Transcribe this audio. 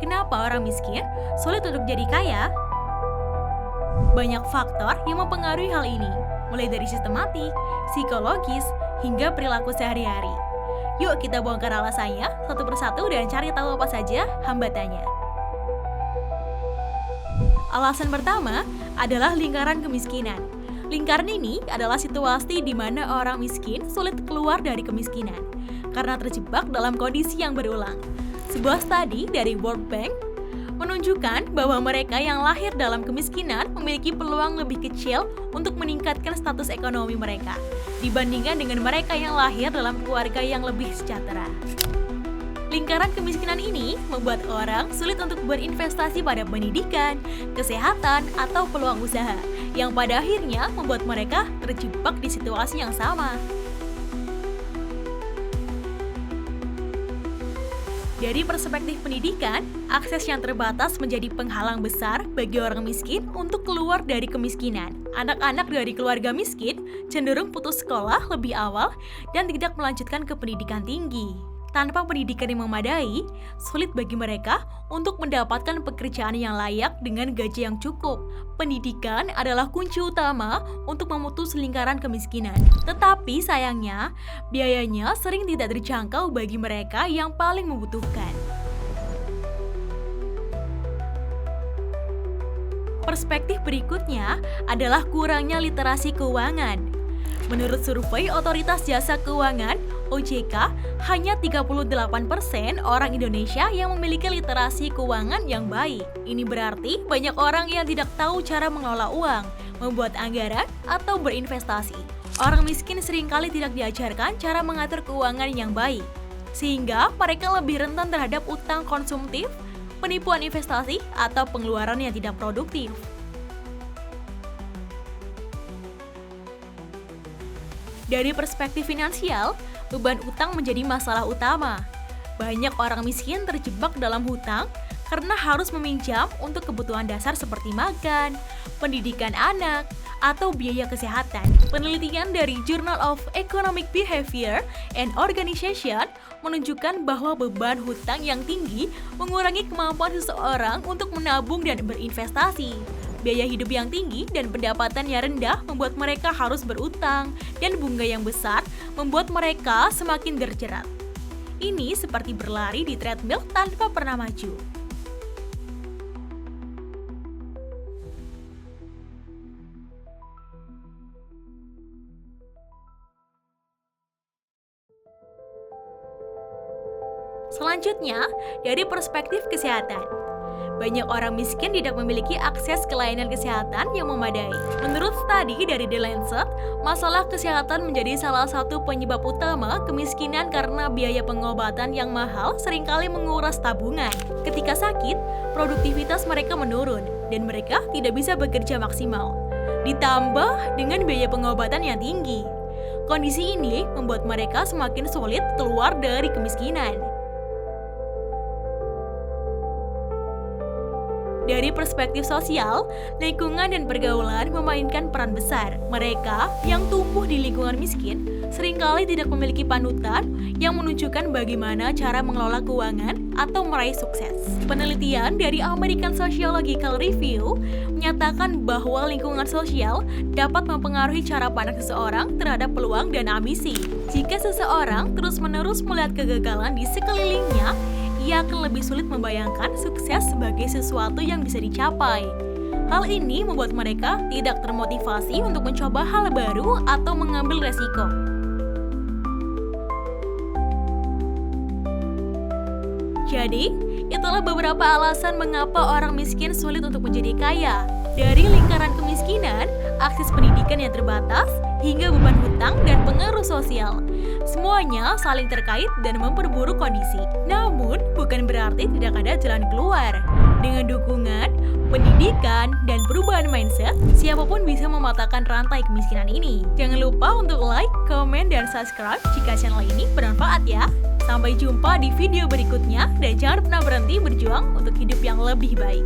kenapa orang miskin sulit untuk jadi kaya? Banyak faktor yang mempengaruhi hal ini, mulai dari sistematik, psikologis, hingga perilaku sehari-hari. Yuk kita bongkar alasannya satu persatu dan cari tahu apa saja hambatannya. Alasan pertama adalah lingkaran kemiskinan. Lingkaran ini adalah situasi di mana orang miskin sulit keluar dari kemiskinan karena terjebak dalam kondisi yang berulang. Sebuah studi dari World Bank menunjukkan bahwa mereka yang lahir dalam kemiskinan memiliki peluang lebih kecil untuk meningkatkan status ekonomi mereka dibandingkan dengan mereka yang lahir dalam keluarga yang lebih sejahtera. Lingkaran kemiskinan ini membuat orang sulit untuk berinvestasi pada pendidikan, kesehatan, atau peluang usaha, yang pada akhirnya membuat mereka terjebak di situasi yang sama. Dari perspektif pendidikan, akses yang terbatas menjadi penghalang besar bagi orang miskin untuk keluar dari kemiskinan. Anak-anak dari keluarga miskin cenderung putus sekolah lebih awal dan tidak melanjutkan ke pendidikan tinggi. Tanpa pendidikan yang memadai, sulit bagi mereka untuk mendapatkan pekerjaan yang layak dengan gaji yang cukup. Pendidikan adalah kunci utama untuk memutus lingkaran kemiskinan. Tetapi sayangnya, biayanya sering tidak terjangkau bagi mereka yang paling membutuhkan. Perspektif berikutnya adalah kurangnya literasi keuangan. Menurut survei Otoritas Jasa Keuangan (OJK), hanya 38% orang Indonesia yang memiliki literasi keuangan yang baik. Ini berarti banyak orang yang tidak tahu cara mengelola uang, membuat anggaran, atau berinvestasi. Orang miskin seringkali tidak diajarkan cara mengatur keuangan yang baik, sehingga mereka lebih rentan terhadap utang konsumtif, penipuan investasi, atau pengeluaran yang tidak produktif. Dari perspektif finansial, beban utang menjadi masalah utama. Banyak orang miskin terjebak dalam hutang karena harus meminjam untuk kebutuhan dasar seperti makan, pendidikan anak, atau biaya kesehatan. Penelitian dari Journal of Economic Behavior and Organization menunjukkan bahwa beban hutang yang tinggi mengurangi kemampuan seseorang untuk menabung dan berinvestasi. Biaya hidup yang tinggi dan pendapatan yang rendah membuat mereka harus berutang, dan bunga yang besar membuat mereka semakin terjerat. Ini seperti berlari di treadmill tanpa pernah maju. Selanjutnya, dari perspektif kesehatan. Banyak orang miskin tidak memiliki akses ke layanan kesehatan yang memadai. Menurut studi dari The Lancet, masalah kesehatan menjadi salah satu penyebab utama kemiskinan karena biaya pengobatan yang mahal seringkali menguras tabungan. Ketika sakit, produktivitas mereka menurun dan mereka tidak bisa bekerja maksimal. Ditambah dengan biaya pengobatan yang tinggi. Kondisi ini membuat mereka semakin sulit keluar dari kemiskinan. Dari perspektif sosial, lingkungan dan pergaulan memainkan peran besar. Mereka yang tumbuh di lingkungan miskin seringkali tidak memiliki panutan yang menunjukkan bagaimana cara mengelola keuangan atau meraih sukses. Penelitian dari American Sociological Review menyatakan bahwa lingkungan sosial dapat mempengaruhi cara pandang seseorang terhadap peluang dan ambisi. Jika seseorang terus-menerus melihat kegagalan di sekelilingnya, ia akan lebih sulit membayangkan sukses sebagai sesuatu yang bisa dicapai. Hal ini membuat mereka tidak termotivasi untuk mencoba hal baru atau mengambil resiko. Jadi, itulah beberapa alasan mengapa orang miskin sulit untuk menjadi kaya. Dari lingkaran kemiskinan, akses pendidikan yang terbatas, hingga beban hutang dan pengaruh sosial. Semuanya saling terkait dan memperburuk kondisi. Namun, bukan berarti tidak ada jalan keluar. Dengan dukungan, pendidikan, dan perubahan mindset, siapapun bisa mematahkan rantai kemiskinan ini. Jangan lupa untuk like, komen, dan subscribe jika channel ini bermanfaat ya. Sampai jumpa di video berikutnya, dan jangan pernah berhenti berjuang untuk hidup yang lebih baik.